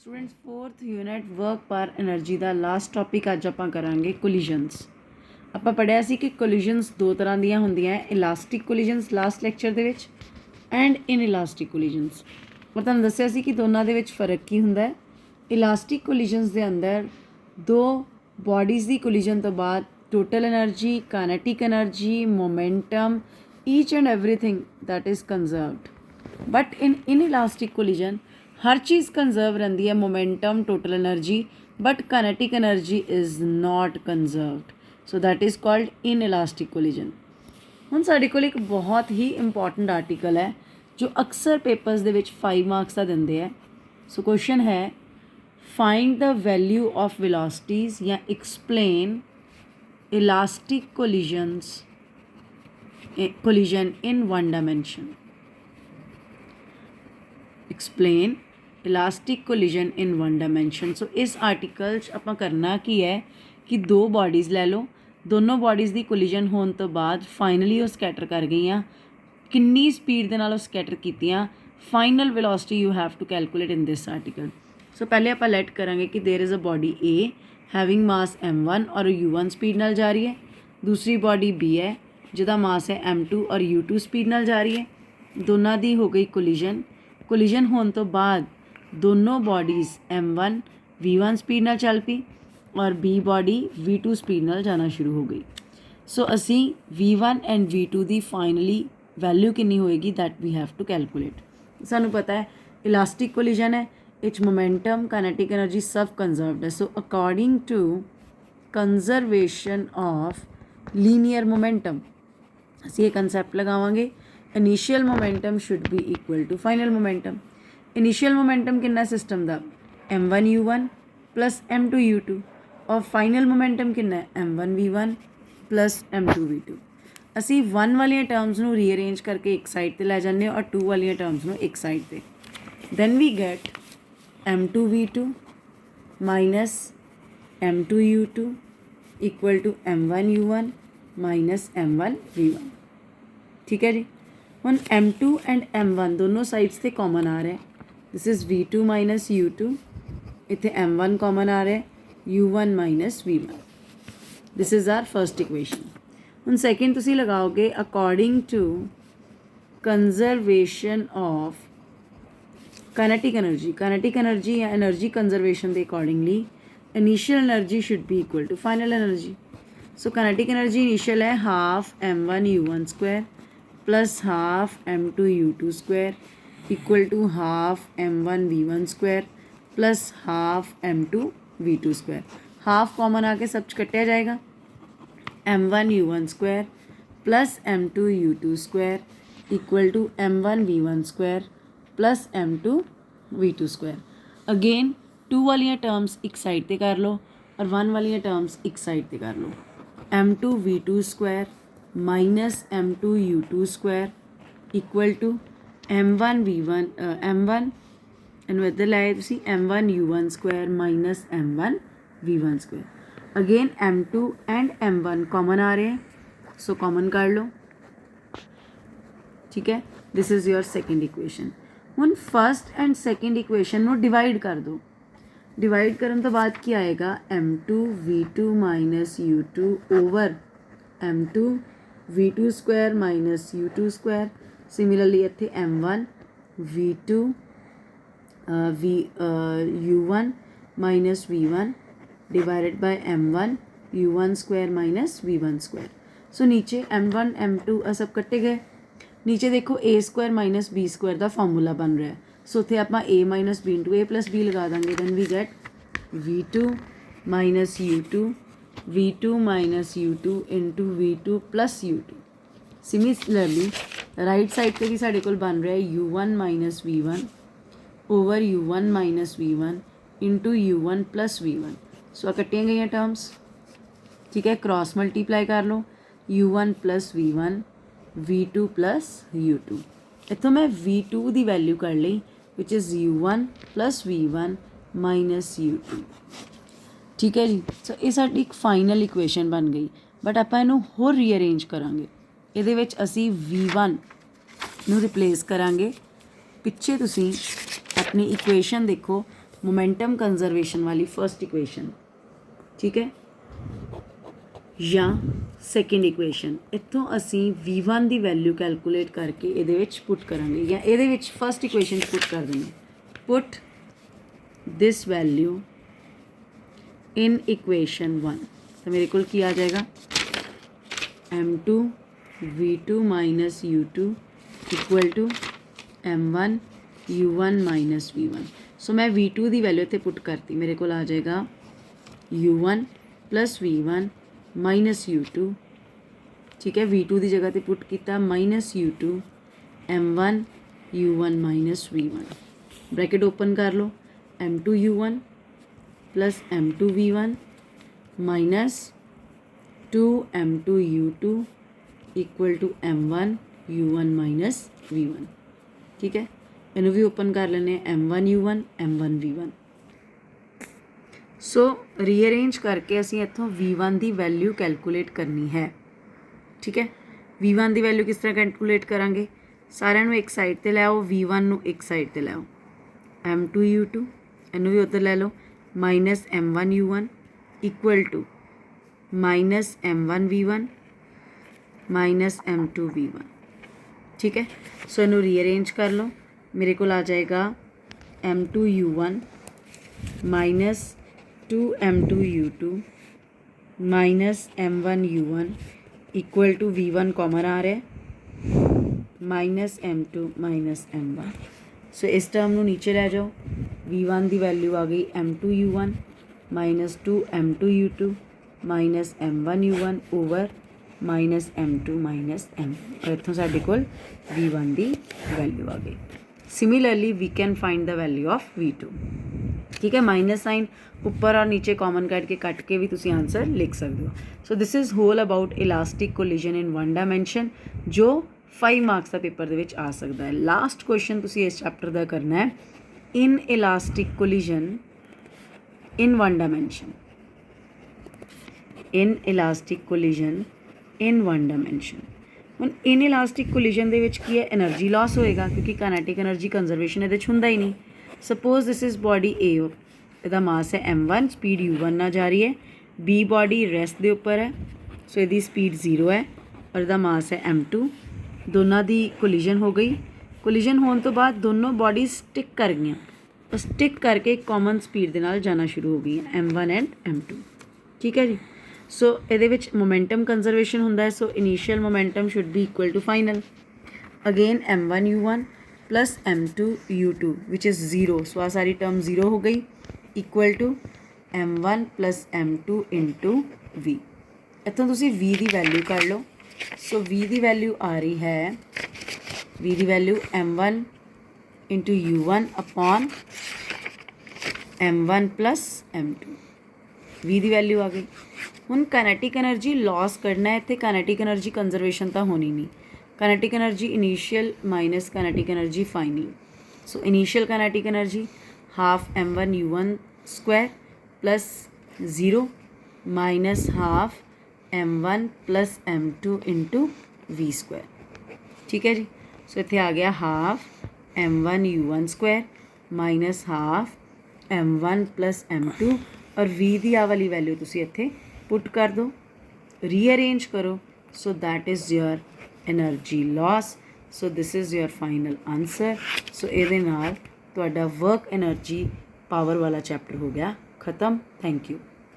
Students fourth unit work पर energy का last topic अज आप करांगे कोलिजन्स। ਆਪਾਂ पढ़िया सी कि कोलिजन्स दो तरह ਦੀਆਂ ਹੁੰਦੀਆਂ ਹੈ, ਇਲਾਸਟਿਕ ਕੋਲਿਜਨਸ ਲਾਸਟ ਲੈਕਚਰ ਦੇ ਵਿੱਚ ਐਂਡ ਇਨਇਲਾਸਟਿਕ ਕੋਲਿਜਨਸ। ਮੈਂ ਤੁਹਾਨੂੰ ਦੱਸਿਆ ਸੀ ਕਿ ਦੋਨਾਂ ਦੇ ਵਿੱਚ ਫਰਕ ਕੀ ਹੁੰਦਾ ਹੈ। ਇਲਾਸਟਿਕ ਕੋਲਿਜਨਸ ਦੇ ਅੰਦਰ ਦੋ ਬੋਡੀਜ਼ ਦੀ ਕੋਲਿਜਨ ਤੋਂ ਬਾਅਦ total energy, kinetic energy, momentum, each and everything that is conserved. But in inelastic collision हर चीज़ कंजर्व रहती है, momentum, total energy, but kinetic energy is not conserved, so that is called inelastic collision. ਹੁਣ ਸਾਡੇ ਕੋਲ ਇੱਕ बहुत ही important article है जो अक्सर पेपर्स ਦੇ ਵਿੱਚ 5 मार्क्स का ਦਿੰਦੇ ਹੈ। सो क्वेश्चन है find the value of velocities या explain elastic collision in one dimension. Explain elastic collision in one dimension. So इस आर्टिकल ਆਪਾਂ करना की है कि दो बॉडीज़ ले लो, दोनों बॉडीज़ की कोलिजन होने तो बाद फाइनली वो स्कैटर कर गई, किन्नी स्पीड दे नाल स्कैटर कीतियां, final velocity you have to calculate in this article. So पहले आप लेट करांगे कि there is a body A having mass m1 और u1 स्पीड नाल जा रही है, दूसरी बॉडी b है जिहदा मास है m2 और u2 स्पीड नाल जा रही है। दोनों दी हो गई कोलिजन होने तो बाद दोनों बॉडीज़ m1 v1 स्पीड नाल चल पई और बी बॉडी v2 स्पीड नाल जाना शुरू हो गई। सो असी v1 and v2 the finally value कितनी होएगी that we have to calculate. सानू पता है इलास्टिक कोलिजन है, इच मोमेंटम, काइनेटिक एनर्जी सब कंजर्व्ड है। So according to conservation of linear momentum असी ये कंसैप्ट लगावांगे, initial momentum should be equal to final momentum. Initial momentum कितना सिस्टम का m1 u1 plus m2 u2 और final momentum कितना m1 v1 plus m2 v2। असी 1 वाली terms नू रीअरेंज करके एक साइड ते लै जाने और 2 वाली टर्म्स नू एक साइड पे। Then we get m2 v2 minus m2 u2 equal to m1 u1 minus m1 v1। ठीक है जी। हुण m2 एंड m1 दोनों साइड्स से कॉमन आ रहा है, this is v2 minus u2, इत्थे m1 कॉमन आ रहा है u1 minus v1। This is our first equation. हुण सैकेंड तुसीं लगाओगे according to conservation of kinetic energy या एनर्जी कंजरवेशन के accordingly initial energy should be equal to final energy. So kinetic energy initial है half m1 u1 square plus half m2 u2 square equal to half m1 v1 square plus half m2 v2 square. Half common आके सब कटिया जाएगा, m1 u1 square plus m2 u2 square equal to m1 v1 square plus m2 v2 square. Again 2 वाली terms एक side पे कर लो और 1 वाली टर्म्स एक साइड पे कर लो। m2 v2 square minus m2 u2 square equal to m1 v1 m1 and इधर लाए तुसी m1 u1 square minus m1 v1 square. Again m2 and m1 common आ रहे हैं, सो कॉमन कर लो। ठीक है, this is your second equation. हुण फर्स्ट एंड सेकेंड इक्वेशन को डिवाइड कर दो। डिवाइड करने तो बाद क्या आएगा m2 v2 minus u2 over m2 v2 square minus u2 square. Similarly इत्थे m1 v2 u1 minus v1 divided by m1 u1 square minus v1 square. So नीचे m1 m2 सब कट्टे गए, नीचे देखो a square minus b square का formula बन रहा है। सो इत्थे आप a minus b into a plus b लगा देंगे, then we get v2 minus u2 v2 minus u2 into v2 plus u2। Similarly right side पर भी साढ़े कोल बन रहा है u1 minus v1 over u1 minus v1 into u1 plus v1। सो कट्टिया गई terms. ठीक है, क्रॉस मल्टीप्लाई कर लो u1 plus v1 v2 plus u2। इतों मैं v2 की वैल्यू कर ली which is u1 plus v1 minus u2। ठीक है जी। सो ये साडी एक फाइनल इक्वेशन बन गई, बट आप इनू होर रीअरेंज करांगे। ये विच असी v1 नू रिप्लेस करांगे। पिछे तुसी अपनी इक्वेशन देखो मोमेंटम कंजर्वेशन वाली फर्स्ट इक्वेशन, ठीक है, ਜਾਂ ਸੈਕਿੰਡ ਇਕੁਏਸ਼ਨ। ਇੱਥੋਂ ਅਸੀਂ v1 ਦੀ ਵੈਲਿਊ ਕੈਲਕੂਲੇਟ ਕਰਕੇ ਇਹਦੇ ਵਿੱਚ ਪੁੱਟ ਕਰਾਂਗੇ, ਜਾਂ ਇਹਦੇ ਵਿੱਚ ਫਸਟ ਇਕੁਏਸ਼ਨ 'ਚ ਪੁੱਟ ਕਰ ਦਿੰਦੇ। ਪੁੱਟ ਦਿਸ ਵੈਲਿਊ ਇਨ ਇਕੁਏਸ਼ਨ 1, ਤਾਂ ਮੇਰੇ ਕੋਲ ਕੀ ਆ ਜਾਏਗਾ, m2 v2 minus u2 equal to m1 u1 minus v1। So ਮੈਂ v2 ਦੀ ਵੈਲਿਊ ਇੱਥੇ ਪੁੱਟ ਕਰਤੀ, ਮੇਰੇ ਕੋਲ ਆ ਜਾਏਗਾ u1 plus v1 minus u2, ठीक है, v2 की जगह पे पुट किया minus u2 m1 u1 minus v1, bracket open कर लो, m2 u1 plus m2 v1 minus 2 m2 u2 equal to m1 u1 minus v1, ठीक है, इन्हों भी ओपन कर लेने m1 u1 m1 v1। सो रीअरेंज करके असी इत्थों v1 की वैल्यू कैलकुलेट करनी है, ठीक है। v1 की वैल्यू किस तरह कैलकुलेट करांगे, सारिਆਂ ਨੂੰ एक साइड ते ले आओ, v1 ਨੂੰ एक साइड ते ले आओ, m2 u2 इन्हों भी उधर ले लो, minus m1 u1 equal to minus m1 v1 minus m2 v1, ठीक है। सो इन्हों रीअरेंज कर लो, मेरे को आ जाएगा m2 u1 minus 2 m2 u2 minus m1 u1 equal to v1 common आ रहा है माइनस m2 माइनस m1। सो इस टर्म को नीचे ले जाओ, v1 की वैल्यू आ गई m2 u1 minus 2 m2 u2 minus m1 u1 over minus m2 minus m1, और इतों साढ़े कोल v1 की वैल्यू आ गई। Similarly we can find the value of v2, ठीक है। माइनस साइन ऊपर और नीचे कॉमन करके कट के भी तुसी आंसर लिख सकते हो। So this is whole about elastic collision in one dimension, जो 5 मार्क्स का पेपर दे विच आ सकता है। लास्ट क्वेश्चन तुसी इस चैप्टर का करना है, in elastic collision in one dimension, in elastic collision in one dimension. ਹੁਣ इन इलास्टिक कोलिजन ਦੇ ਵਿੱਚ ਕੀ ਹੈ, एनर्जी लॉस होएगा क्योंकि काइनेटिक एनर्जी कंजरवेशन ਇਹਦੇ 'ਚ ਹੁੰਦਾ ही नहीं। सपोज दिस इज़ बॉडी ए, ਇਹਦਾ मास है m1, स्पीड u1 ना जा रही है, बी बॉडी रेस्ट के उपर है, सो ਇਹਦੀ स्पीड 0 है, और ਇਹਦਾ मास है m2। दोनों की कोलिजन हो गई, कोलिजन होने तो बाद दोनों बॉडीज स्टिक कर गई, और स्टिक करके कॉमन स्पीड के नाल जाना शुरू हो गई m1 एंड m2, ठीक है जी। सो ये मोमेंटम कंजरवेशन होंदा है, so initial momentum should be equal to final, again m1 u1 plus m2 u2 which is 0, सो आ सारी टर्म 0 हो गई, equal to m1 plus m2 into v। इतों तुसी v की वैल्यू कर लो, सो v की वैल्यू आ रही है, v की value m1 into u1 upon m1 plus m2, v की वैल्यू आ गई। हुण काइनेटिक एनर्जी लॉस करना है, इत्थे काइनेटिक एनर्जी कंजरवेशन तो होनी नहीं, kinetic energy initial minus kinetic energy final. So initial kinetic energy half m1 u1 square plus 0 minus half m1 plus m2 into v square, ठीक है जी। सो इत्थे आ गया half m1 u1 square minus half m1 plus m2, और v की आ वाली value तुसी इत्थे पुट कर दो, रीअरेंज करो, so that is your energy loss. So this is your final answer. So ये नाल तुहाडा वर्क एनर्जी पावर वाला चैप्टर हो गया ख़त्म। Thank you.